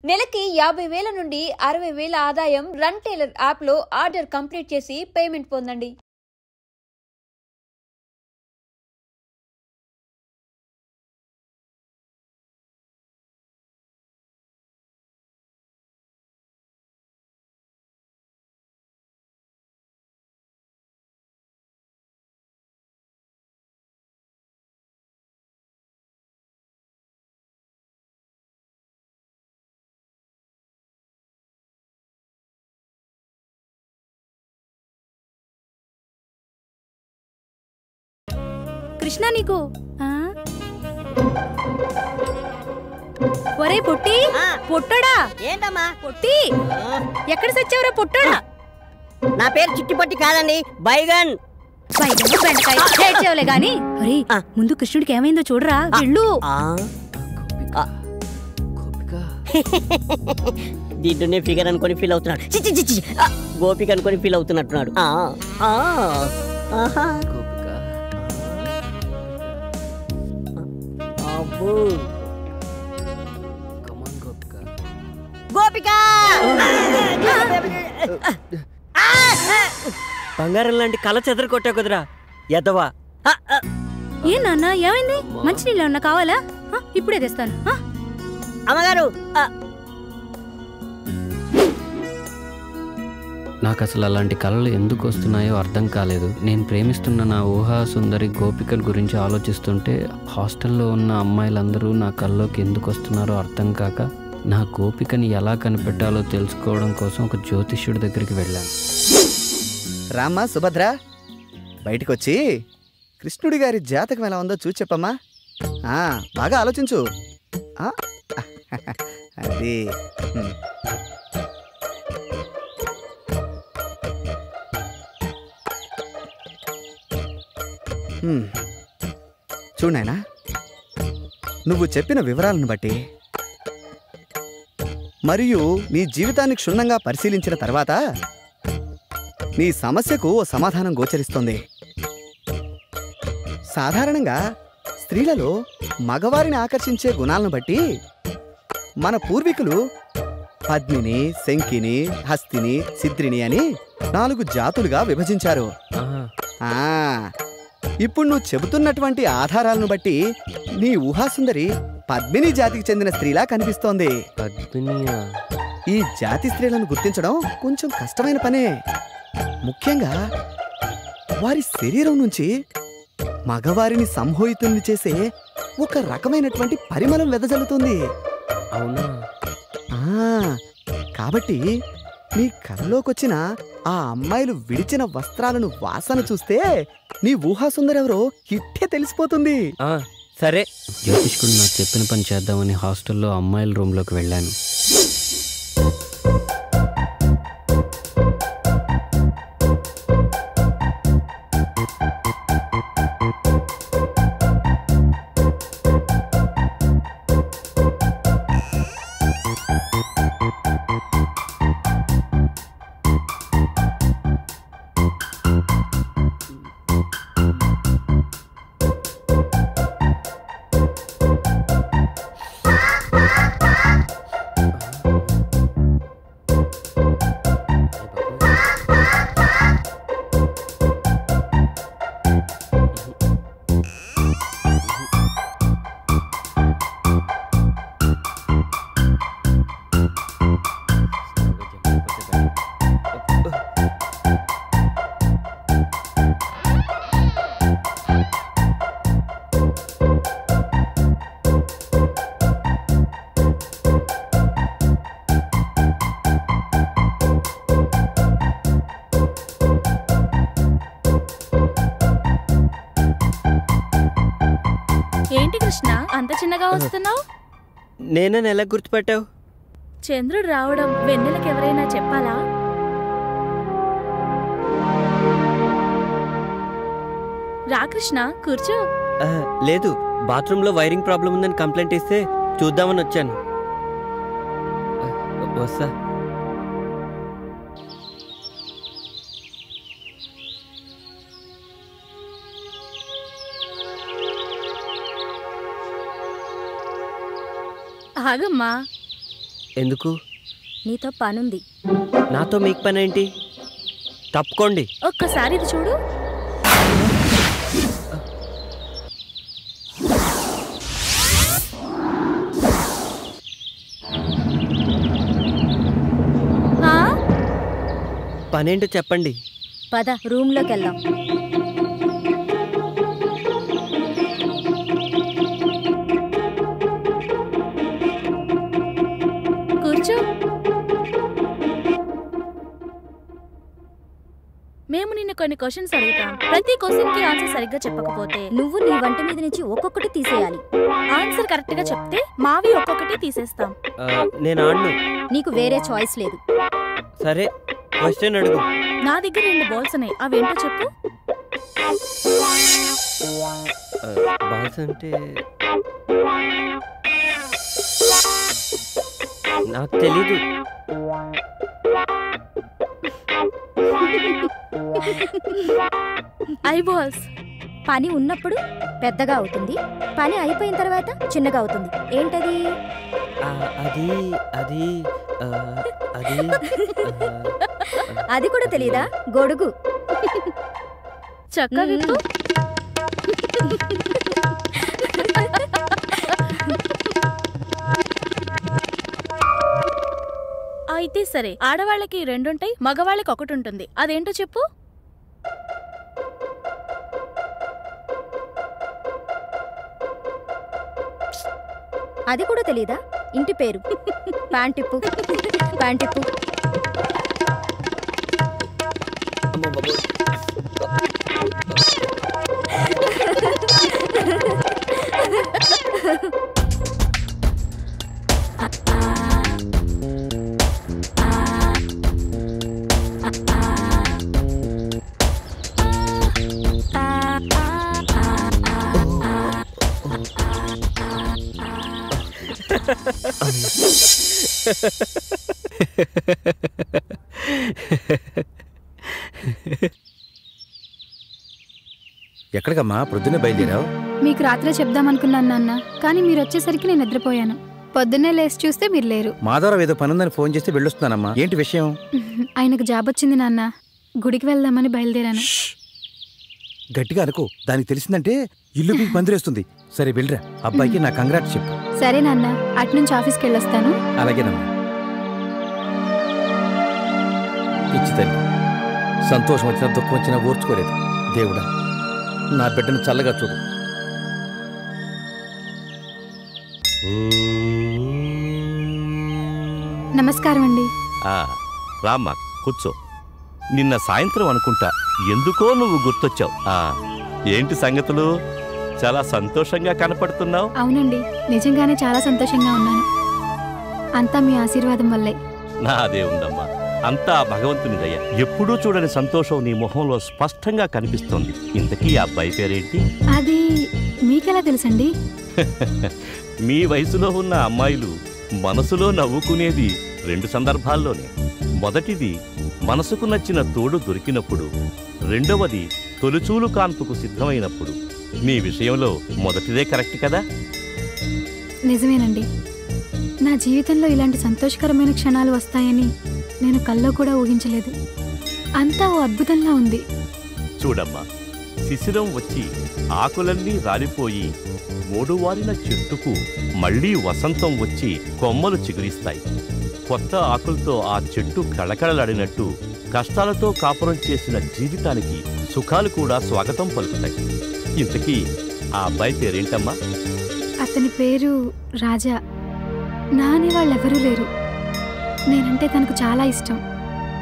నెలకి 50,000 నుండి 60,000 ఆదాయం రన్ టైలర్ యాప్లో ఆర్డర్ కంప్లీట్ చేసి పేమెంట్ పొందండి. కృష్ణ నీకు ఒరే పొట్టి పొట్టడా ఏంటమ్మా పొట్టి ఎక్కడ సచ్చావురా పొట్టడా? నా పేరు చిట్టిపట్టి కాదండి, బైగన్. బెండకాయ గాని ముందు కృష్ణుడికి ఏమైందో చూడరా వెళ్ళు. దీంట్లోనే ఫిగర్ అనుకొని ఫీల్ అవుతున్నాడు. గోపిక అనుకొని ఫీల్ అవుతున్నట్టున్నాడు. గోపిక బంగారం లాంటి కళ చెదర కొట్టావు కుదరా ఎదవా. ఏ నాన్న ఏమైంది? మంచినీళ్ళు ఏమన్నా కావాలా? ఇప్పుడే తెస్తాను. అమ్మగారు నాకు అసలు అలాంటి కళలు ఎందుకు వస్తున్నాయో అర్థం కాలేదు. నేను ప్రేమిస్తున్న నా ఊహా సుందరి గోపికల గురించి ఆలోచిస్తుంటే హాస్టల్లో ఉన్న అమ్మాయిలందరూ నా కళ్ళలోకి ఎందుకు వస్తున్నారో అర్థం కాక నా గోపికని ఎలా కనిపెట్టాలో తెలుసుకోవడం కోసం ఒక జ్యోతిష్యుడి దగ్గరికి వెళ్ళాను. రామ్మా సుభద్ర, బయటకొచ్చి కృష్ణుడి గారి జాతకం ఎలా ఉందో చూసి చెప్పమ్మా. బాగా ఆలోచించు. అది చూడాయనా, నువ్వు చెప్పిన వివరాలను బట్టి మరియు నీ జీవితాన్ని క్షుణ్ణంగా పరిశీలించిన తర్వాత నీ సమస్యకు ఓ సమాధానం గోచరిస్తోంది. సాధారణంగా స్త్రీలలో మగవారిని ఆకర్షించే గుణాలను బట్టి మన పూర్వీకులు పద్మిని, శంకిని, హస్తిని, సిద్రిని అని 4 జాతులుగా విభజించారు. ఇప్పుడు నువ్వు చెబుతున్నటువంటి ఆధారాలను బట్టి నీ ఊహాసుందరి పద్మిని జాతికి చెందిన స్త్రీలా కనిపిస్తోంది. ఈ జాతి స్త్రీలను గుర్తించడం కొంచెం కష్టమైన పనే. ముఖ్యంగా వారి శరీరం నుంచి మగవారిని సంమోహితుల్ని చేసే ఒక రకమైనటువంటి పరిమళం వెదజల్లుతుంది. అవునా? కాబట్టి నీ కళ్ళలోకొచ్చిన ఆ అమ్మాయిలు విడిచిన వస్త్రాలను వాసన చూస్తే నీ ఊహాసుందరెవరో ఇట్టే తెలిసిపోతుంది. సరే, జ్యోతిష్కుడు నాకు చెప్పిన పని చేద్దామని హాస్టల్లో అమ్మాయిల రూమ్లోకి వెళ్ళాను. ఏంటి కృష్ణ అంత చిన్నగా వస్తున్నావు? నేనే ఎలా గుర్తుపట్టావు? చంద్రుడు రావడం వెన్నెలకు ఎవరైనా చెప్పాలా? రా కృష్ణ, కూర్చో. లేదు, బాత్రూంలో వైరింగ్ ప్రాబ్లం ఉందని కంప్లైంట్ ఇస్తే చూద్దామని వచ్చాను. వస్తా. ఆగమ్మా, ఎందుకు? నీతో పనుంది. నాతో మీకు పని ఏంటి? తప్పుకోండి. ఒక్కసారి ఇది చూడు. పనేంటో చెప్పండి. పద రూమ్లోకి వెళ్దాం. కూర్చో. మేము నిన్ను కొన్ని క్వశ్చన్స్ అడుగుతాం. ప్రతి క్వశ్చన్ కి ఆన్సర్ సరిగ్గా చెప్పకపోతే నువ్వు నీ వంట మీద నుంచి ఒక్కొక్కటి తీసేయాలి. ఆన్సర్ కరెక్ట్ గా చెప్తే మావి ఒక్కొక్కటి తీసేస్తాం. నేను ఆడను. నీకు వేరే చాయిస్ లేదు. సరే, క్వశ్చన్ అడుగు. నా దగ్గర 2 బాల్స్ ఉన్నాయి. అవేంటో చెప్పు. బాల్స్ అంటే నాకు తెలీదు. I balls. పని ఉన్నప్పుడు పెద్దగా అవుతుంది, పని అయిపోయిన తర్వాత చిన్నగా అవుతుంది. ఏంటది? అది అది అది అది కూడా తెలీదా? గొడుగు. చక్క విప్పు. అయితే సరే, ఆడవాళ్ళకి 2 ఉంటాయి, మగవాళ్ళకి 1 ఉంటుంది. అదేంటో చెప్పు. అది కూడా తెలీదా? ఇంటి పేరు. ప్యాంటిప్పు. ప్యాంటిప్పు. ఎక్కడికమ్మా పొద్దున్నే బయలుదేరావు? మీకు రాత్రే చెప్దామనుకున్నాను నాన్న, కానీ మీరు వచ్చేసరికి నేను నిద్రపోయాను. పొద్దున్నే లేచి చూస్తే మీరు లేరు. మాధవరావు ఏదో పనుందని ఫోన్ చేస్తే వెళ్ళొస్తున్నానమ్మా. ఏంటి విషయం? ఆయనకు జాబ్ వచ్చింది నాన్న, గుడికి వెళ్దామని బయలుదేరాను. గట్టిగా అనుకో, దానికి తెలిసిందంటే ఇల్లు పీకి పందిరేస్తుంది. సరే వెళ్ళరా, అబ్బాయికి నా కంగ్రాట్స్ చెప్పు. సరే నాన్న, అట్నుంచి ఆఫీస్కి వెళ్ళొస్తాను. అలాగేనమ్మా. పిచ్చి తల్లి, సంతోషం వచ్చినా దుఃఖం వచ్చినా ఓర్చుకోలేదు. దేవుడా, నా బిడ్డను చల్లగా చూడు. నమస్కారం అండి. రామ్మా, కూర్చో. నిన్న సాయంత్రం అనుకుంటా ఎందుకో నువ్వు గుర్తొచ్చావు. ఏంటి సంగతులు? చాలా సంతోషంగా కనపడుతున్నావు. అవునండి, నిజంగానే చాలా సంతోషంగా ఉన్నాను. అంతా మీ ఆశీర్వాదం వల్లే. నాదే ఉందమ్మా, అంతా భగవంతుని దయ. ఎప్పుడూ చూడని సంతోషం నీ మొహంలో స్పష్టంగా కనిపిస్తోంది. ఇంతకీ ఆ అబ్బాయి పేరేంటి? అది మీకెలా తెలుసండి? మీ వయసులో ఉన్న అమ్మాయిలు మనసులో నవ్వుకునేది 2 సందర్భాల్లోనే. మొదటిది మనసుకు నచ్చిన తోడు దొరికినప్పుడు, రెండవది తొలిచూలు కాన్పుకు సిద్ధమైనప్పుడు. మీ విషయంలో మొదటిదే కరెక్ట్ కదా? నిజమేనండి. నా జీవితంలో ఇలాంటి సంతోషకరమైన క్షణాలు వస్తాయని నేను కల్లో కూడా ఊహించలేదు. అంతా ఓ అద్భుతంలా ఉంది. చూడమ్మా, శిశిరం వచ్చి ఆకులన్నీ రాలిపోయి మూడువారిన చెట్టుకు మళ్లీ వసంతం వచ్చి కొమ్మలు చిగురిస్తాయి. కొత్త ఆకులతో ఆ చెట్టు కళకళలాడినట్టు కష్టాలతో కాపురం చేసిన జీవితానికి సుఖాలు కూడా స్వాగతం పలుకుతాయి. ఇంతకీ ఆ అబ్బాయి పేరేంటమ్మా? అతని పేరు రాజా. నా అనే వాళ్ళెవరూ లేరు. నేనంటే తనకు చాలా ఇష్టం.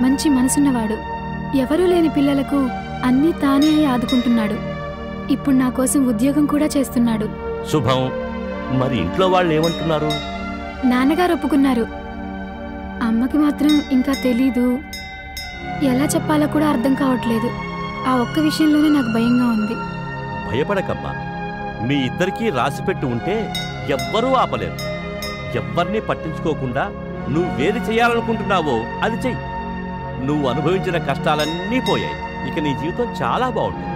మంచి మనసున్నవాడు. ఎవరూ లేని పిల్లలకు అన్నీ తానే ఆదుకుంటున్నాడు. ఇప్పుడు నా కోసం ఉద్యోగం కూడా చేస్తున్నాడు. శుభం. మరి ఇంట్లో వాళ్ళు ఏమంటున్నారు? నాన్నగారు ఒప్పుకున్నారు. అమ్మకి మాత్రం ఇంకా తెలీదు. ఎలా చెప్పాలో కూడా అర్థం కావట్లేదు. ఆ ఒక్క విషయంలోనే నాకు భయంగా ఉంది. భయపడకమ్మా, మీ ఇద్దరికీ రాసిపెట్టి ఉంటే ఎవ్వరూ ఆపలేరు. ఎవ్వరినీ పట్టించుకోకుండా నువ్వేది చేయాలనుకుంటున్నావో అది చెయ్యి. నువ్వు అనుభవించిన కష్టాలన్నీ పోయాయి. ఇక నీ జీవితం చాలా బాగుంటుంది.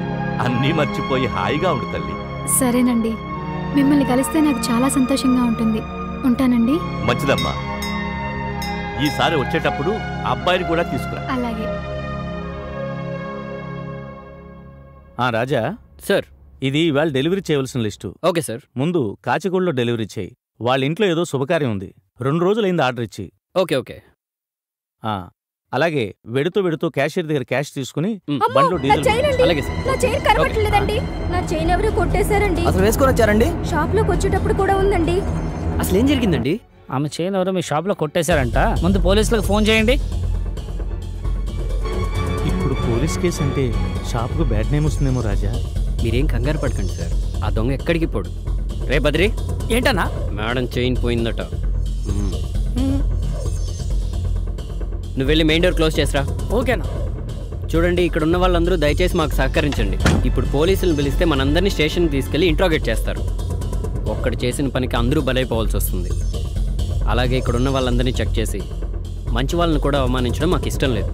అన్నీ మర్చిపోయి హాయిగా ఉండు తల్లి. సరేనండి, మిమ్మల్ని కలిస్తే నాకు చాలా సంతోషంగా ఉంటుంది. ఉంటానండి. మంచిదమ్మా. ఈసారి వచ్చేటప్పుడు అబ్బాయిని కూడా తీసుకురా. అలాగే. రాజా సార్, ఇది ఇవాళ డెలివరీ చేయవలసిన లిస్టు. Okay sir. ముందు కాచిగూడలో డెలివరీ చేయి. వాళ్ళ ఇంట్లో ఏదో శుభకార్యం ఉంది. 2 రోజులైంది ఆర్డర్ ఇచ్చి. Okay okay. అలాగే వెడుతూ క్యాషియర్ దగ్గర క్యాష్ తీసుకుని బండ్లో డీజిల్. అలాగే సార్. నా చైన్ కనబడలేదండి. నా చైన్ ఎవరు కొట్టేశారండి. అసలు వేసుకొని వచ్చారండి? షాప్ లోకి వచ్చేటప్పుడు కూడా ఉందండి. అసలు ఏం జరిగిందండి? ఆమె చైన్ ఎవరో మీ షాప్ లో కొట్టేశారంట. ముందు పోలీసులకు ఫోన్ చేయండి. ఇప్పుడు పోలీస్ కేసు అంటే షాప్కు బ్యాడ్ నేమ్ వస్తుందేమో రాజా. మీరేం కంగారు పడకండి సార్. ఆ దొంగ ఎక్కడికి పోడు. రే బద్రి, ఏంటన్నా? మేడం చైన్ పోయిందట. నువ్వు వెళ్ళి మెయిన్ డోర్ క్లోజ్ చేసిరా. ఓకేనా? చూడండి, ఇక్కడ ఉన్న వాళ్ళందరూ దయచేసి మాకు సహకరించండి. ఇప్పుడు పోలీసులను పిలిస్తే మనందరినీ స్టేషన్కి తీసుకెళ్లి ఇంట్రోగేట్ చేస్తారు. ఒక్కడు చేసిన పనికి అందరూ బలైపోవాల్సి వస్తుంది. అలాగే ఇక్కడ ఉన్న వాళ్ళందరినీ చెక్ చేసి మంచి వాళ్ళని కూడా అవమానించడం మాకు ఇష్టం లేదు.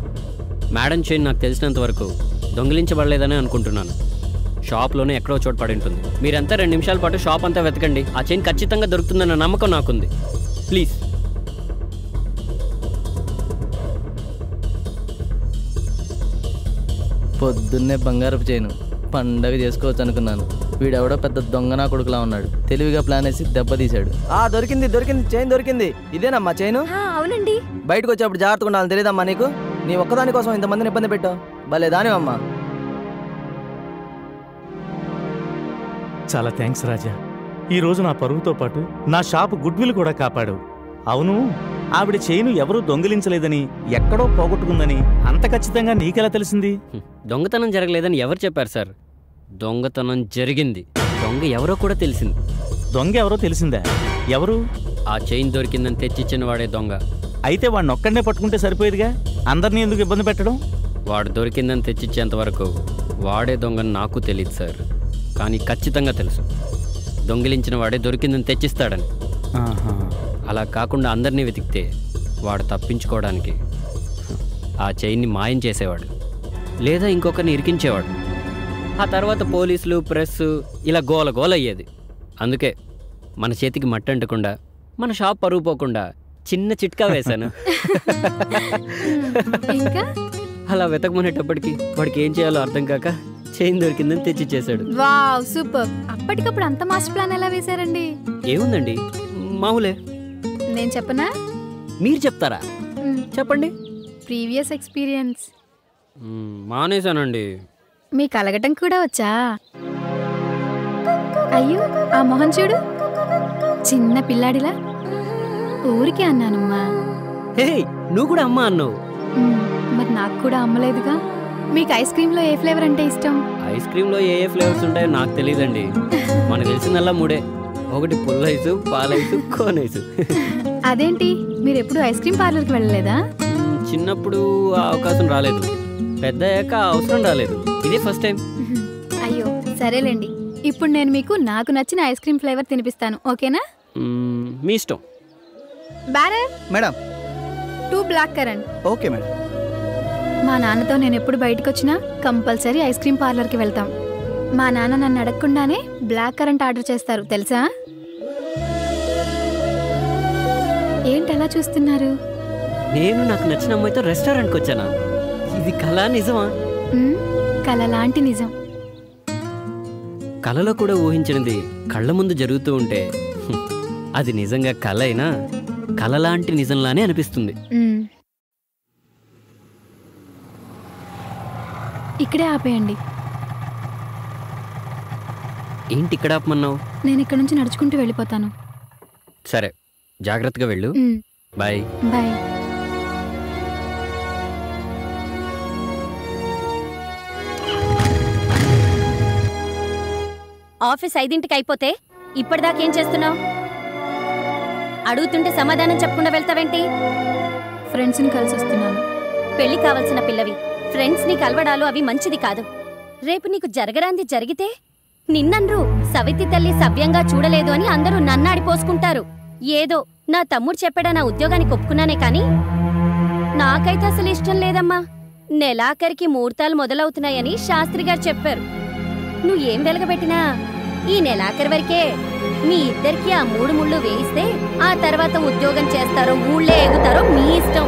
మేడం చైన్ నాకు తెలిసినంత వరకు దొంగిలించబడలేదని అనుకుంటున్నాను. షాప్లోనే ఎక్కడో చోటు పడి ఉంటుంది. మీరంతా 2 నిమిషాల పాటు షాప్ అంతా వెతకండి. ఆ చైన్ ఖచ్చితంగా దొరుకుతుందన్న నమ్మకం నాకుంది. ప్లీజ్. పొద్దున్నే బంగారపు చైను పండగ చేసుకోవచ్చు అనుకున్నాను. వీడెవడో పెద్ద దొంగనా కొడుకులా ఉన్నాడు. తెలివిగా ప్లాన్ వేసి దెబ్బతీశాడు. దొరికింది చైన్ దొరికింది. ఇదేనమ్మా చైను? అవునండి. బయటకు వచ్చేప్పుడు జాగ్రత్తగా ఉండాలని తెలియదమ్మా నీకు? నీ ఒక్కదాని కోసం ఇంతమందిని ఇబ్బంది పెట్టావు. భలే దానివమ్మా. చాలా థ్యాంక్స్ రాజా. ఈరోజు నా పరువుతో పాటు నా షాపు గుడ్ విల్ కూడా కాపాడు. అవును, ఆవిడ చైను ఎవరూ దొంగిలించలేదని, ఎక్కడో పోగొట్టుకుందని అంత ఖచ్చితంగా నీకెలా తెలిసింది? దొంగతనం జరగలేదని ఎవరు చెప్పారు సార్? దొంగతనం జరిగింది. దొంగ ఎవరో కూడా తెలిసింది. దొంగ ఎవరో తెలిసిందా? ఎవరు? ఆ చైన్ దొరికిందని తెచ్చిచ్చిన వాడే దొంగ. అయితే వాడిని ఒక్కడనే పట్టుకుంటే సరిపోయేదిగా. అందరినీ ఎందుకు ఇబ్బంది పెట్టడం? వాడు దొరికిందని తెచ్చిచ్చేంత వరకు వాడే దొంగని నాకు తెలియదు సార్. కానీ ఖచ్చితంగా తెలుసు, దొంగిలించిన వాడే దొరికిందని తెచ్చిస్తాడని. అలా కాకుండా అందరినీ వెతికితే వాడు తప్పించుకోవడానికి ఆ చైన్ని మాయం చేసేవాడు, లేదా ఇంకొకరిని ఇరికించేవాడు. ఆ తర్వాత పోలీసులు, ప్రెస్ ఇలా గోల అయ్యేది. అందుకే మన చేతికి మట్టి అంటకుండా, మన షాప్ పరువు పోకుండా చిన్న చిట్కా వేశాను. అలా వెతకమనేటప్పటికి వాడికి ఏం చేయాలో అర్థం కాక చైన్ దొరికిందని తెచ్చిచ్చేశాడు. Wow, super. అప్పటికప్పుడు అంత మాస్టర్ ప్లాన్ ఎలా వేశారండి? ఏముందండి, మామూలే. నేను చెప్పనా? మీరు చెప్తారా? చెప్పండి. Previous experience. మానేశానండి. మీకు అలగటం కూడా వచ్చా? అయ్యో, ఆ మొహం చూడు, చిన్న పిల్లాడిలా. ఊరికే అన్నానమ్మా. హే, నువ్వు కూడా అమ్మా అన్నావు. మరి నాకు కూడా అమ్మలేదుగా. మీకు ఐస్ క్రీమ్ లో ఏ ఫ్లేవర్ అంటే ఇష్టం? ఐస్ క్రీమ్ లో ఏ ఫ్లేవర్స్ ఉంటాయో నాకు తెలియదండి. మనకు తెలిసిందల్లా 3: ఒకటి పుల్ల ఐసు, పాలైసు, కోన్ ఐసు. అదేంటి, మీరు ఎప్పుడు ఐస్ క్రీమ్ పార్లర్కి వెళ్ళలేదా? చిన్నప్పుడు ఆ అవకాశం రాలేదు, పెద్ద అయ్యాక అవసరం రాలేదు. ఇదే ఫస్ట్ టైం. అయ్యో, సరేలేండి. ఇప్పుడు నేను మీకు నాకు నచ్చిన ఐస్ క్రీమ్ ఫ్లేవర్ తినిపిస్తాను, ఓకేనా? మీ ఇష్టం. Bearer madam. 2 blackcurrant. Okay madam. మా నాన్నతో నేను ఎప్పుడు బయటకు వచ్చినా కంపల్సరీ ఐస్ క్రీమ్ పార్లర్కి వెళ్తాం. మా నాన్న నన్ను అడగకుండానే బ్లాక్ కరెంట్ ఆర్డర్ చేస్తారు, తెలుసా? ఏంటి అలా చూస్తున్నారు? నేను నాకు నచ్చిన అమ్మాయితో రెస్టారెంట్కి వచ్చానా? ఇది కళ నిజమా? కళ లాంటి నిజం. కళలో కూడా ఊహించినది కళ్ళ ముందు జరుగుతూ ఉంటే అది నిజంగా కళ అయినా కళ లాంటి నిజంలానే అనిపిస్తుంది. ఇక్కడే ఆపేయండి. ఏంటి ఇక్కడ ఆపమన్నావు? నేను ఇక్కడ నుంచి నడుచుకుంటూ వెళ్ళిపోతాను. సరే, జాగ్రత్తగా వెళ్ళు. బాయ్. బాయ్. ఆఫీస్ 5ంటికి అయిపోతే ఇప్పటిదాకేం చేస్తున్నావు? అడుగుతుంటే సమాధానం చెప్పకుండా వెళ్తావేంటి? ఫ్రెండ్స్ని కలిసి వస్తున్నాను. పెళ్లి కావాల్సిన పిల్లవి, ఫ్రెండ్స్ని కలవడాలు అవి మంచిది కాదు. రేపు నీకు జరగరాంది జరిగితే నిన్నన్రు సవితి తల్లి సవ్యంగా చూడలేదు అని అందరూ నన్నాడిపోసుకుంటారు. ఏదో నా తమ్ముడు చెప్పాడా నా ఉద్యోగానికి ఒప్పుకున్నానే కాని నాకైతే అసలు ఇష్టం లేదమ్మా. నెలాఖరికి ముహూర్తాలు మొదలవుతున్నాయని శాస్త్రి గారు చెప్పారు. నువ్వేం వెలగబెట్టినా ఈ నెలాఖరి వరకే. మీ ఇద్దరికి ఆ 3 ముళ్ళు వేయిస్తే ఆ తర్వాత ఉద్యోగం చేస్తారో ఊళ్ళో ఎగుతారో మీ ఇష్టం.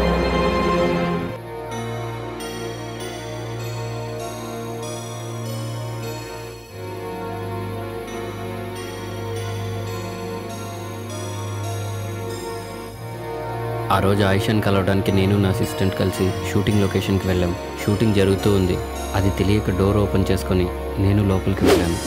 ఆ రోజు ఆయిషాని కలవడానికి నేను నా అసిస్టెంట్ కలిసి షూటింగ్ లొకేషన్కి వెళ్ళాం. షూటింగ్ జరుగుతూ ఉంది. అది తెలియక డోర్ ఓపెన్ చేసుకొని నేను లోపలికి వెళ్ళాను.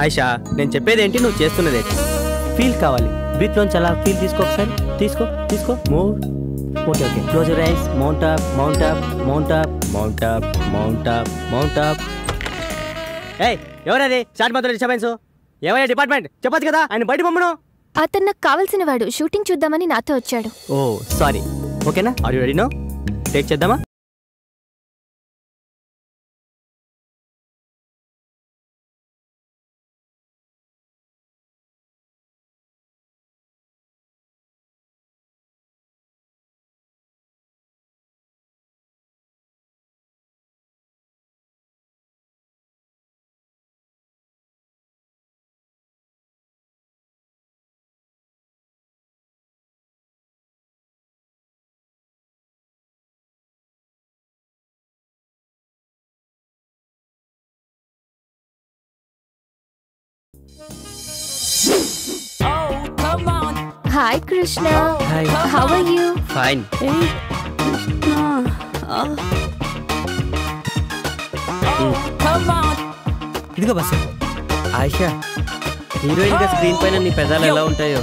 ఆయిషా, నేను చెప్పేది ఏంటి, నువ్వు చేస్తున్నది ఏంటి? ఫీల్ కావాలి. బ్రీత్ లోంచి అలా ఫీల్ తీసుకో, ఒకసారి తీసుకో తీసుకో. More. Okay okay. Close your eyes. Mount up, mount up, mount up, mount up, mount up, mount up. ఏయ్, ఎవరది స్టార్ట్ మాత్రం డిస్టర్బెన్స్? ఏమయ్యా డిపార్ట్మెంట్, చెప్పొచ్చు కదా ఆయన బయట పంపను. అతను నాకు కావాల్సిన వాడు, షూటింగ్ చూద్దామని నాతో వచ్చాడు. Oh sorry. ఓకేనా? Are you ready now? Take చేద్దామా? Hi Krishna. Hi. How are you? Fine. ఇదిగో బస్. ఆయిషా, హీరోయిన్ గా స్క్రీన్ పైన నీ పెదాలు ఎలా ఉంటాయో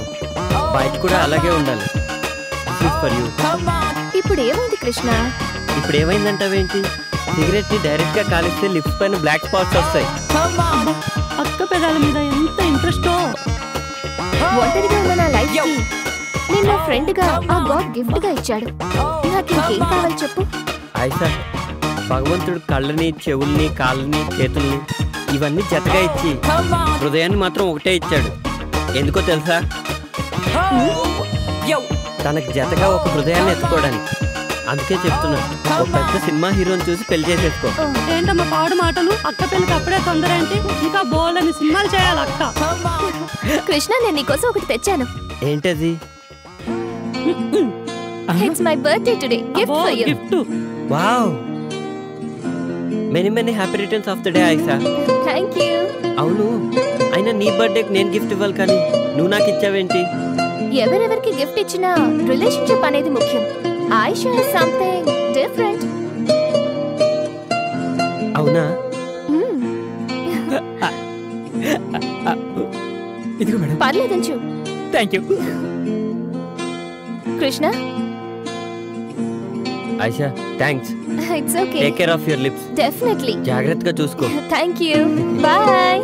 బయట కూడా అలాగే ఉండాలి. For you. ఇప్పుడు ఏమైంది కృష్ణ? ఇప్పుడు ఏమైందంటావేంటి? సిగరెట్ ని డైరెక్ట్ గా కాలిస్తే లిప్స్ పైన బ్లాక్ స్పాట్స్ వస్తాయి. అక్క పెదాల మీద ఎంత ఇంట్రెస్టో. ఒంటరిగా ఉన్న నా లైఫ్ కి నేను నా ఫ్రెండ్ గా ఆ గాడ్ గిఫ్ట్ గా ఇచ్చాడు. నాకు ఇంకేం కావాలి చెప్పు. ఆయిషా, భగవంతుడు కళ్ళని, చెవుల్ని, కాళ్ళని, చేతుల్ని ఇవన్నీ జతగా ఇచ్చి హృదయాన్ని మాత్రం ఒకటే ఇచ్చాడు. ఎందుకో తెలుసా? తనకు జతగా ఒక హృదయాన్ని ఎత్తుకోవడానికి. అందుకే చెప్తున్నా, ఒక పెద్ద సినిమా హీరోని చూసి పెళ్లి చేసేసుకో. ఏంటమ్మా పాడు మాటలు? అక్క పెళ్ళికి అప్పుడే తొందర ఏంటి? ఇంకా బోలని సినిమాలు చేయాలి అక్క. కృష్ణ, నేను నీకోసం ఒకటి తెచ్చాను. ఏంటది? It's my birthday today. Gift for you. Wow, many many happy returns of the day Ayesha. Thank you. అవును, అయినా నీ బర్త్డేకి నేను గిఫ్ట్ ఇవ్వాలి కానీ నువ్వు నాకు ఇచ్చావేంటి? ఎవరెవరికి గిఫ్ట్ ఇచ్చినా రిలేషన్షిప్ అనేది ముఖ్యం. Ayesha is something different. అవునా? ఇదిగో మేడం. పర్లేదంచు. Thank you. Krishna. Ayesha, thanks. It's okay. Take care of your lips. Definitely. జాగ్రత్తగా చూసుకో. థాంక్యూ. బాయ్.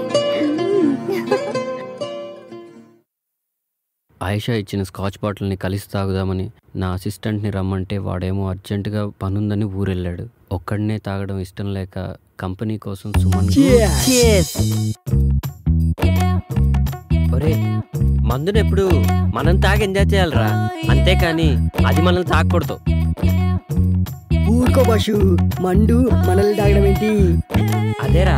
ఆయిషా ఇచ్చిన స్కాచ్ బాటిల్ని కలిసి తాగుదామని నా అసిస్టెంట్ని రమ్మంటే వాడేమో అర్జెంటుగా పనుందని ఊరెళ్ళాడు. ఒక్కడనే తాగడం ఇష్టం లేక కంపెనీ కోసం సుమన్. ఒరే, మందుని ఎప్పుడు మనం తాగి ఎంజాయ్ చేయాలరా, అంతేకాని అది మనల్ని తాగకూడదు. ఊరుకో బాషు, మండు మనల్ని తాగడం ఏంటి? అదేరా,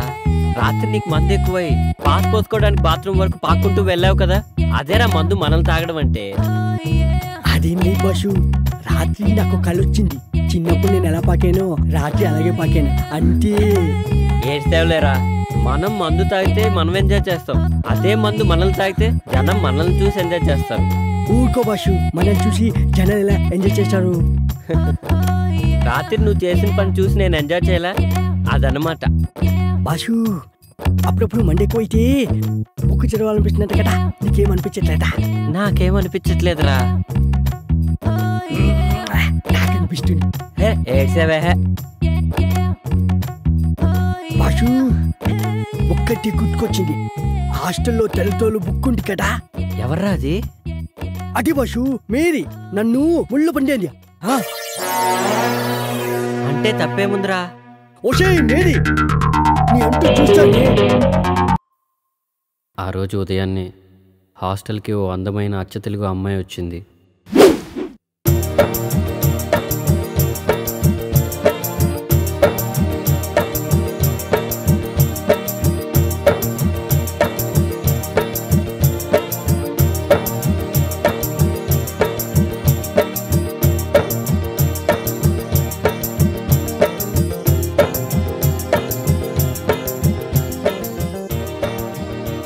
రాత్రి నీకు మందు ఎక్కువై పాస్ పోసుకోవడానికి బాత్రూమ్ వరకు పాక్కుంటూ వెళ్ళావు కదా, అదేరా మందు మనల్ని తాగడం అంటే. అదేంటి బాషు, రాత్రి నాకు కళ్ళు వచ్చింది. చిన్నప్పుడు నేను ఎలా పాకానో రాత్రి అలాగే పాకాను అంటే. ఏడ్చేవలేరా, మనం మందు తాగితే మనం ఎంజాయ్ చేస్తాం, అదే మందు మనల్ని తాగితే జనం మనల్ని చూసి ఎంజాయ్ చేస్తారు. ఊరుకో బాషు, మనల్ని చూసి జనాలు ఎలా ఎంజాయ్ చేస్తారు? రాత్రి నువ్వు చేసిన పని చూసి నేను ఎంజాయ్ చేయాలా, అదనమాట. బాషు, అప్పుడప్పుడు మండెక్కువైతే బుక్ చదవాలనిపిస్తున్నట్టు కదా, నీకేమనిపించట్లేదా? నాకేమనిపించట్లేదురా. నాకు అనిపిస్తుంది. ఏడ్సేవే. బాషు, ఒక్కటి గుర్తుకొచ్చింది. హాస్టల్లో తెల్లతోలు బుక్ ఉంది కదా. ఎవర్రా అది? అడి బాషు, మేరీ నన్ను ముళ్ళు పండేది. అంటే తప్పేముందిరా? ఓషే మేరీ, నీ అంటూ చూస్తానే. ఆ రోజు ఉదయాన్నే హాస్టల్కి ఓ అందమైన అచ్చ తెలుగు అమ్మాయి వచ్చింది.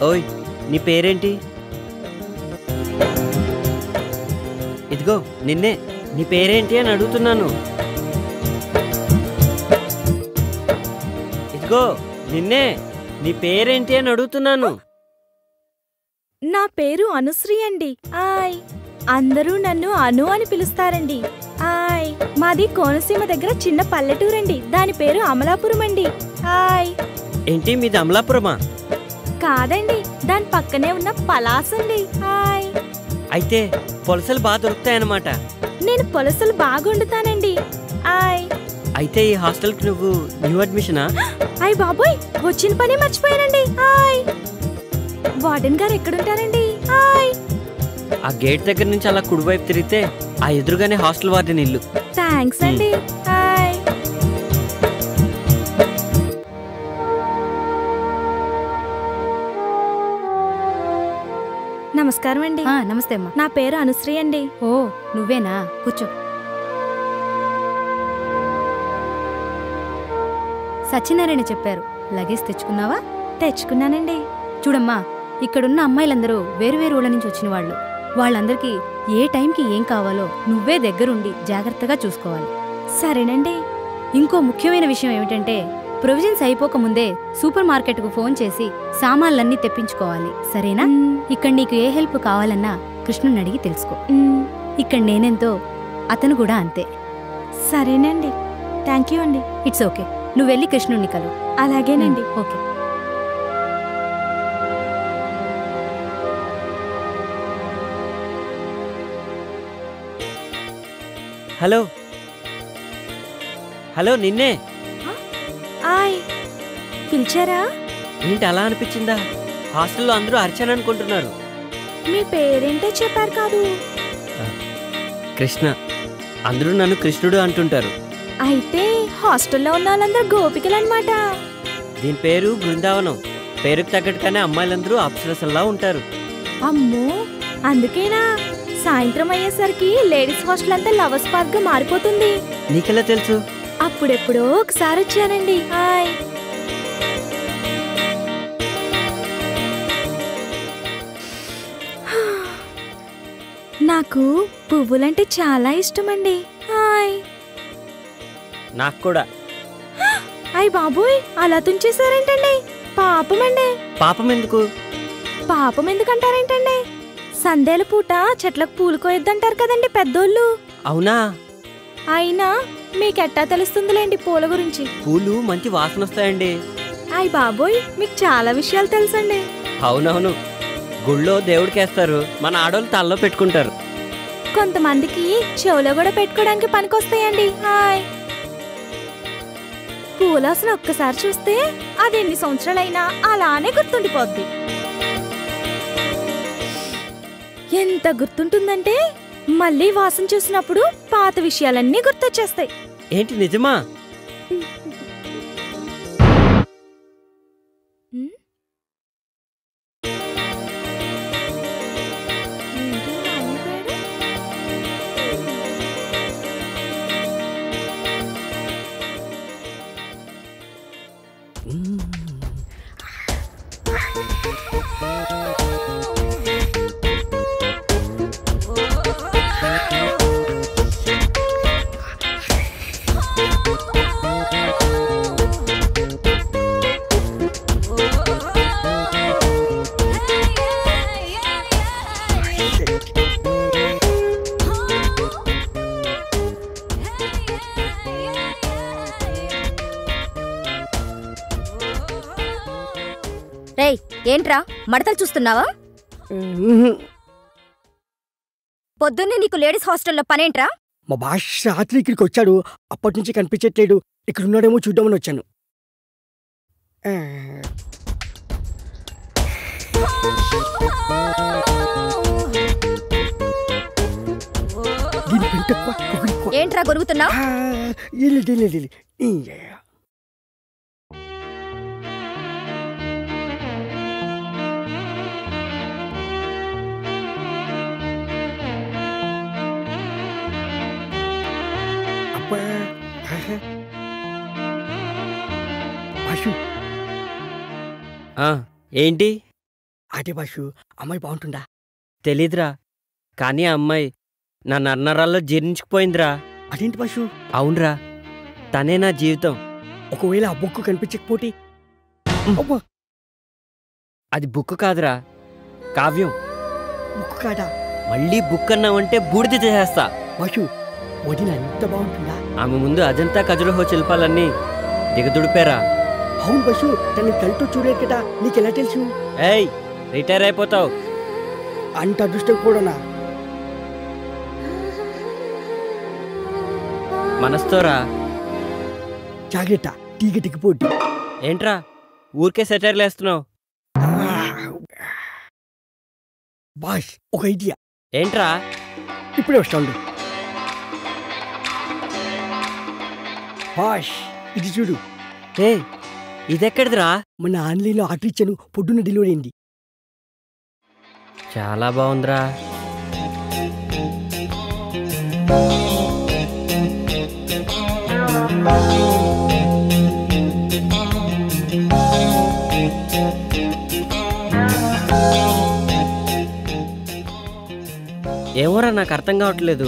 ఓయ్, నీ పేరేంటి? ఇదిగో నిన్నే. నీ పేరేంటి అని అడుగుతున్నాను. ఇదిగో నిన్నే. నీ పేరేంటి అని అడుగుతున్నాను. నా పేరు అనుశ్రీ అండి. ఆయ్, అందరూ నన్ను అను అని పిలుస్తారండి. ఆయ్, మాది కోనసీమ దగ్గర చిన్న పల్లెటూరండి. దాని పేరు అమలాపురం అండి. ఆయ్. ఏంటి మీది అమలాపురమా? కాదండి, దాని పక్కనే ఉన్న పలాసండి. హాయ్. అయితే పొలసలు బాగా దొరుకుతాయన్నమాట. నేను పొలసలు బాగా వండుతానండి. హాయ్. అయితే ఈ హాస్టల్కి నువ్వు న్యూ అడ్మిషనా? హాయ్ బాబోయ్, వచ్చిన పని మర్చిపోయానండి. హాయ్. వార్డెన్ గారు ఎక్కడుంటారండి? హాయ్. ఆ గేట్ దగ్గర నుంచి అలా కుడివైపు తిరిగితే ఆ ఎదురుగానే హాస్టల్ వార్డెన్ ఇల్లు. థ్యాంక్స్ అండి. హాయ్. నమస్కారం అండి. నమస్తే అమ్మా. నా పేరు అనుశ్రీ అండి. ఓ, నువ్వేనా? కూర్చో. సత్యనారాయణ చెప్పారు. లగేజ్ తెచ్చుకున్నావా? తెచ్చుకున్నానండి. చూడమ్మా, ఇక్కడున్న అమ్మాయిలందరూ వేరువేరు ఊళ్ళ నుంచి వచ్చిన వాళ్ళు. వాళ్ళందరికీ ఏ టైంకి ఏం కావాలో నువ్వే దగ్గరుండి జాగ్రత్తగా చూసుకోవాలి. సరేనండి. ఇంకో ముఖ్యమైన విషయం ఏమిటంటే, ప్రొవిజన్స్ అయిపోకముందే సూపర్ మార్కెట్కు ఫోన్ చేసి సామాన్లన్నీ తెప్పించుకోవాలి. సరేనా? ఇక్కడ నీకు ఏ హెల్ప్ కావాలన్నా కృష్ణుని అడిగి తెలుసుకో. ఇక్కడ నేనెంతో అతను కూడా అంతే. సరేనండి. థ్యాంక్ యూ అండి. It's okay. నువ్వు వెళ్ళి కృష్ణుణ్ణి కలు. అలాగేనండి. ఓకే. హలో హలో, నిన్నే. ఆయ్, పిలిచారా? ఏంటి అలా అనిపించిందా? హాస్టల్లో అందరూ అర్చన అనుకుంటున్నారు. మీ పేరేంటో చెప్పారు కాదు? కృష్ణ. అందరూ నన్ను కృష్ణుడు అంటుంటారు. అయితే హాస్టల్లో ఉన్న వాళ్ళందరూ గోపికలు అన్నమాట. దీని పేరు బృందావనం. పేరుకు తగ్గట్టుగానే అమ్మాయిలందరూ అప్సరసల్లా ఉంటారు. అమ్మో, అందుకేనా సాయంత్రం అయ్యేసరికి లేడీస్ హాస్టల్ అంతా లవర్స్ పార్క్ గా మారిపోతుంది? నీకెలా తెలుసు? అప్పుడెప్పుడో ఒకసారి వచ్చానండి. హాయ్. నాకు పువ్వులంటే చాలా ఇష్టమండి. హాయ్. నాకు కూడా. అయ్ బాబోయ్, అలా తుంచేశారేంటండి? పాపమండి. పాపం ఎందుకు? పాపం ఎందుకంటారేంటండి? సందేల పూట చెట్లకు పూలు కోయొద్దంటారు కదండి పెద్దోళ్ళు. అవునా? అయినా మీకెట్టా తెలుస్తుందిలేండి పూల గురించి. పూలు మంచి వాసన వస్తాయండి. అయ్ బాబోయ్, మీకు చాలా విషయాలు తెలుసండి. అవునవును. గుళ్ళో దేవుడికేస్తారు, మన ఆడోళ్ళు తలలో పెట్టుకుంటారు. కొంతమందికి చెవులో కూడా పెట్టుకోవడానికి పనికొస్తాయండి. హాయ్. పూలాసన ఒక్కసారి చూస్తే అది ఎన్ని సంవత్సరాలైనా అలానే గుర్తుండిపోద్ది. ఎంత గుర్తుంటుందంటే మళ్ళీ వాసన చూసినప్పుడు పాత విషయాలన్నీ గుర్తొచ్చేస్తాయి. ఏంటి నిజమా? రేయ్, ఏంట్రా మడతలు చూస్తున్నావా? పొద్దున్నే నీకు లేడీస్ హాస్టల్లో పనేంట్రా? మా భాష రాత్రి ఇక్కడికి వచ్చాడు, అప్పటి నుంచి కనిపించట్లేడు. ఇక్కడ ఉన్నాడేమో చూద్దామని వచ్చాను. దీని ఏంట్రా గొరుగుతున్నావు? ఏంటి? అదే బాషు, అమ్మాయి బాగుంటుందా? తెలీదురా, కానీ ఆ అమ్మాయి నా నన్నరాల్లో జీర్ణించుకుపోయిందిరా. అదేంటి బాషు? అవునరా, తనే నా జీవితం. ఒకవేళ ఆ బుక్ కనిపించకపోతే? అది బుక్ కాదురా, కావ్యం. బుక్ కాదా? మళ్ళీ బుక్ అన్నావంటే బూడిద చేసేస్తా. బాషు, వదిన ఎంత బాగుంటుందా? ఆమె ముందు అజంతా ఖజురహో శిల్పాలన్నీ దిగదుడిపేరా. అవును బషు, తనని కళ్ళతో చూడలేదు కదా, నీకెలా తెలుసు? ఏయ్, రిటైర్ అయిపోతావు. అంత అదృష్టం కూడానా? మనస్తోరా. జాగ్రత్త, తీగ దిగిపోద్ది. ఏంట్రా ఊరికే సెటైర్లు వేస్తున్నావు? బాష్, ఒక ఐడియా. ఏంట్రా? ఇప్పుడే వస్తాడు. బాష్, ఇది చూడు. ఏ, ఇదెక్కడిదిరా? మన ఆన్లైన్లో ఆర్డర్ ఇచ్చాను, పొద్దున్న డెలివరీ అయింది. చాలా బాగుందిరా. ఏమోరా, నాకు అర్థం కావట్లేదు.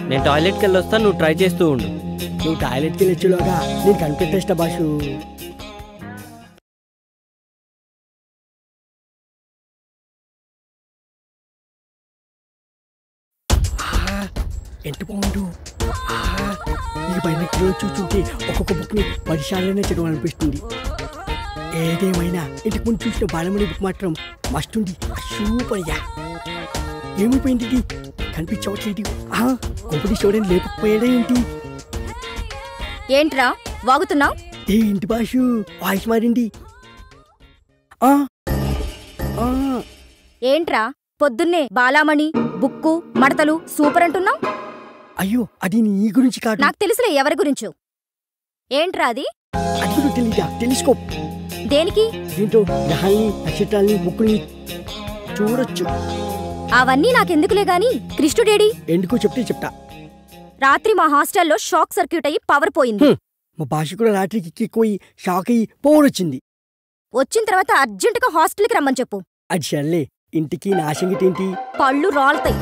నేను టాయిలెట్కి వెళ్ళి వస్తాను, నువ్వు ట్రై చేస్తూ ఉండు. నువ్వు టాయిలెట్కి వెళ్ళొచ్చులోగా నేను కనిపెట్టేస్తా బాషు. ఎంత బాగుండు. ఈ పైన చూస్తుంటే ఒక్కొక్క బుక్ని 10 సార్లనే చదవాలనిపిస్తుంది. ఏదేమైనా ఇంటికి ముందు చూసిన బాలమణి బుక్ మాత్రం మస్తుంది. Super yeah. ఏమైపోయింది ఇది? కనిపించవట్లేదు. కొంపటి చూడని లేకపోయాడా ఏంటి? ఏంట్రా వాగుతున్నావు? ఏంటి బాషు, వాయిస్ మారింది. ఏంట్రా పొద్దున్నే బాలామణి బుక్కు మడతలు సూపర్ అంటున్నావు? అయ్యో, అది నీ గురించి కాదు. నాకు తెలుసులే ఎవరి గురించో. ఏంట్రా అది? అది కూడా తెలీదా? టెలిస్కోప్. దేనికి? దీంతో గ్రహాల్ని, నక్షత్రాల్ని, బుక్కుల్ని చూడొచ్చు. అవన్నీ నాకెందుకులే గాని కృష్ణుడేడి? ఎందుకో చెప్తే చెప్తా. రాత్రి మా హాస్టల్లో షాక్ సర్క్యూట్ అయ్యి పవర్ పోయింది. మా భాష కూడా రాత్రికి ఎక్కిపోయి షాక్ అయ్యి పవర్ వచ్చింది. వచ్చిన తర్వాత అర్జెంటుగా హాస్టల్కి రమ్మని చెప్పు. అది సర్లే, ఇంటికి నా సంగతి ఏంటి? పళ్ళు రాలుతాయి.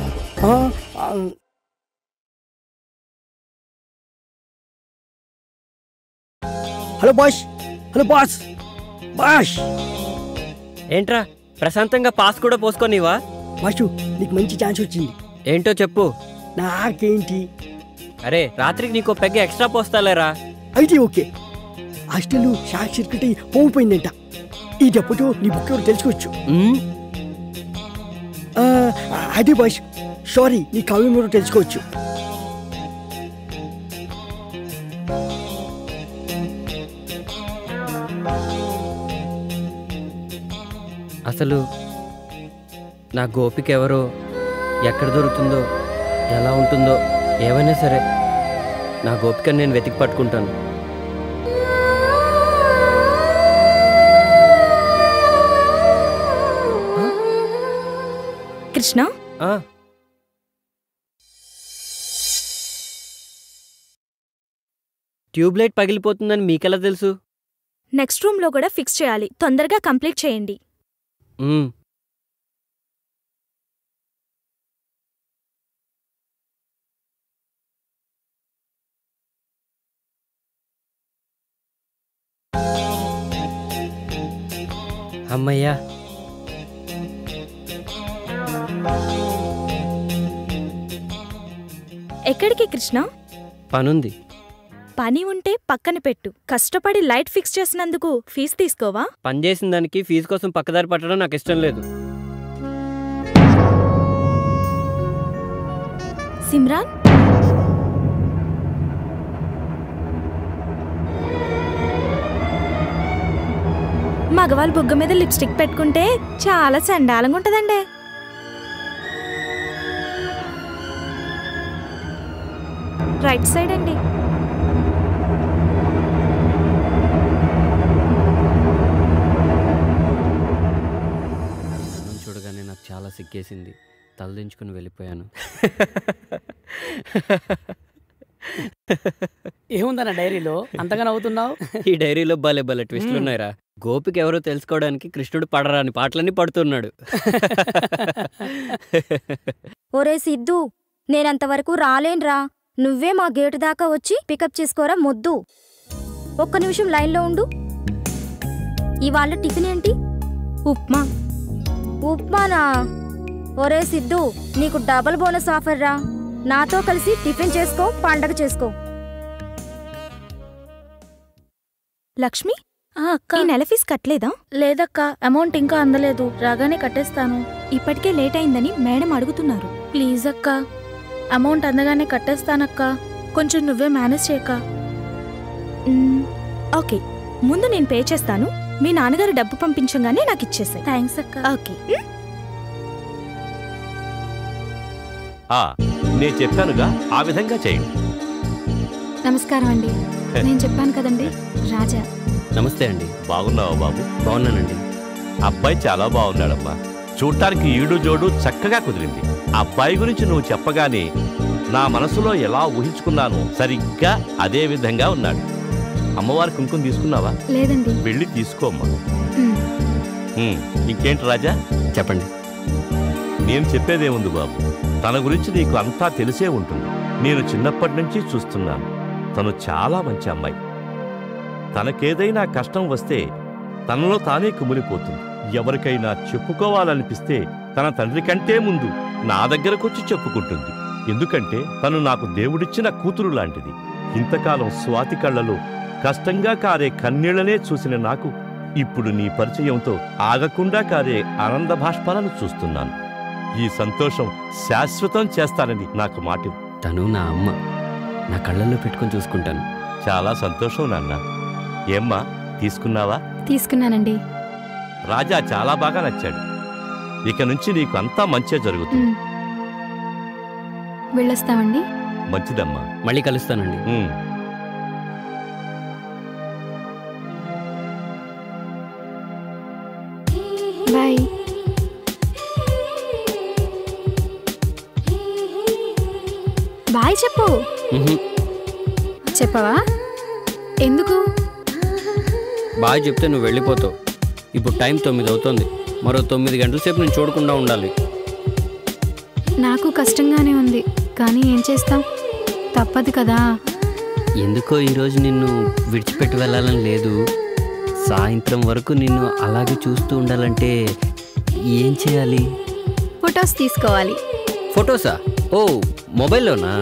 Hello boss. Hello boss. Boss, ఏంట్రా ప్రశాంతంగా పాస్ కూడా పోసుకోనివా? బాషు, నీకు మంచి ఛాన్స్ వచ్చింది. ఏంటో చెప్పు. నాకేంటి? అరే, రాత్రికి నీకు పెగ్గ ఎక్స్ట్రా పోస్తాలేరా. అయితే ఓకే. హాస్టల్ షాక్ సర్క్యూట్ అయ్యి పోయిపోయిందంట. ఈ దెబ్బతో నీ బుక్ ఎవరు తెలుసుకోవచ్చు. అదే బాష్, సారీ, నీ కావ్యం ఎవరు తెలుసుకోవచ్చు. అసలు నా గోపిక ఎవరో, ఎక్కడ దొరుకుతుందో, ఎలా ఉంటుందో, ఏమైనా సరే నా గోపికను నేను వెతికి పట్టుకుంటాను. కృష్ణ, ట్యూబ్లైట్ పగిలిపోతుందని మీకెలా తెలుసు? నెక్స్ట్ రూమ్ లో కూడా ఫిక్స్ చేయాలి. తొందరగా కంప్లీట్ చేయండి. అమ్మయ్యా. ఎక్కడికి కృష్ణ? పనుంది. పని ఉంటే పక్కన పెట్టు. కష్టపడి లైట్ ఫిక్స్ చేసినందుకు ఫీజు తీసుకోవా? పని చేసిన దానికి ఫీజు కోసం పక్కదారి పట్టడం నాకు ఇష్టం లేదు. సిమ్రాన్, మగవాళ్ళు బొగ్గ మీద లిప్స్టిక్ పెట్టుకుంటే చాలా చండాలంగా ఉంటదండి. రైట్ సైడ్ అండి. చూడగానే నాకు చాలా సిగ్గేసింది. తలదించుకుని వెళ్ళిపోయాను. ఏముందన్న డైరీలో అంతగా నవ్వుతున్నావు? ఈ డైరీలో భలే భలే ట్విస్టులు ఉన్నాయిరా. గోపికి ఎవరో తెలుసుకోవడానికి కృష్ణుడు పడరాని పాటలన్నీ పడుతున్నాడు. ఒరే సిద్ధు, నేనంతవరకు రాలేన్రా. నువ్వే మా గేటు దాకా వచ్చి పికప్ చేసుకోరా మొద్దు. ఒక్క నిమిషం లైన్లో ఉండు. ఇవాళ టిఫిన్ ఏంటి? ఉప్మా. ఉప్మానా? ఒరే సిద్ధు, నీకు డబుల్ బోనస్ ఆఫర్ రా. నాతో కలిసి టిఫిన్ చేసుకో, పండగ చేసుకో. లక్ష్మి, ఈ నెల ఫీజు కట్టలేదా? లేదక్క, అమౌంట్ ఇంకా అందలేదు. రాగానే కట్టేస్తాను. ఇప్పటికే లేట్ అయిందని మేడం అడుగుతున్నారు. ప్లీజ్ అక్క, అమౌంట్ అందగానే కట్టేస్తానక్క. కొంచెం నువ్వే మేనేజ్ చేయక. ఓకే, ముందు నేను పే చేస్తాను. మీ నాన్నగారు డబ్బు పంపించగానే నాకు ఇచ్చేసాయి. థ్యాంక్స్ అక్క. ఓకే. నేను చెప్పానుగా, ఆ విధంగా చేయండి. నమస్కారం అండి. నేను చెప్పాను కదండి, రాజా. నమస్తే అండి. బాగున్నావా బాబు? బాగున్నానండి. అబ్బాయి చాలా బాగున్నాడమ్మా. చూడటానికి ఈడు జోడు చక్కగా కుదిరింది. అబ్బాయి గురించి నువ్వు చెప్పగానే నా మనసులో ఎలా ఊహించుకున్నానో సరిగ్గా అదే విధంగా ఉన్నాడు. అమ్మవారి కుంకుమ తీసుకున్నావా? లేదండి. వెళ్ళి తీసుకోమ్మా. ఇంకేంటి రాజా? చెప్పండి. నేను చెప్పేదేముంది బాబు, తన గురించి నీకు అంతా తెలిసే ఉంటుంది. నేను చిన్నప్పటి నుంచి చూస్తున్నాను. తను చాలా మంచి అమ్మాయి. తనకేదైనా కష్టం వస్తే తనలో తానే కుమిలిపోతుంది. ఎవరికైనా చెప్పుకోవాలనిపిస్తే తన తండ్రి కంటే ముందు నా దగ్గరకొచ్చి చెప్పుకుంటుంది. ఎందుకంటే తను నాకు దేవుడిచ్చిన కూతురు లాంటిది. ఇంతకాలం స్వాతి కళ్ళలో కష్టంగా కారే కన్నీళ్లనే చూసిన నాకు ఇప్పుడు నీ పరిచయంతో ఆగకుండా కారే ఆనంద భాష్పాలను చూస్తున్నాను. ఈ సంతోషం శాశ్వతం చేస్తానని నాకు మాట. తను నా అమ్మ. నా కళ్ళల్లో పెట్టుకొని చూసుకుంటాను. చాలా సంతోషం నాన్న. ఏమ్మా, తీసుకున్నావా? తీసుకున్నానండి. రాజా చాలా బాగా నచ్చాడు. ఇక నుంచి నీకు అంతా మంచే జరుగుతుంది. వెళ్ళొస్తామండి. మంచిదమ్మా. మళ్ళీ కలుస్తానండి. బాయ్. బాయ్ చెప్పు. చెప్పవా? ఎందుకు? బాయ్ చెప్తే నువ్వు వెళ్ళిపోతావు. ఇప్పుడు టైం 9 అవుతుంది. మరో 9 గంటల సేపు నేను చూడకుండా ఉండాలి. నాకు కష్టంగానే ఉంది, కానీ ఏం చేస్తాం, తప్పదు కదా. ఎందుకో ఈరోజు నిన్ను విడిచిపెట్టి వెళ్ళాలని లేదు. సాయంత్రం వరకు నిన్ను అలాగే చూస్తూ ఉండాలంటే ఏం చేయాలి? ఫొటోస్ తీసుకోవాలి. ఫొటోసా? ఓ, మొబైల్లోనా?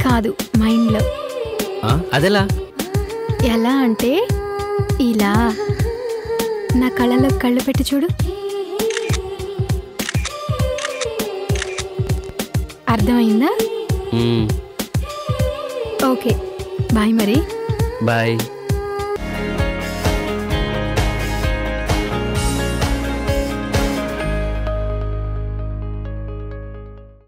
కాదు, మైండ్లో. అదెలా? ఎలా అంటే ఇలా నా కళ్ళలో కళ్ళు పెట్టి చూడు. అర్థమైందా? ఓకే, బాయ్ మరి. బాయ్.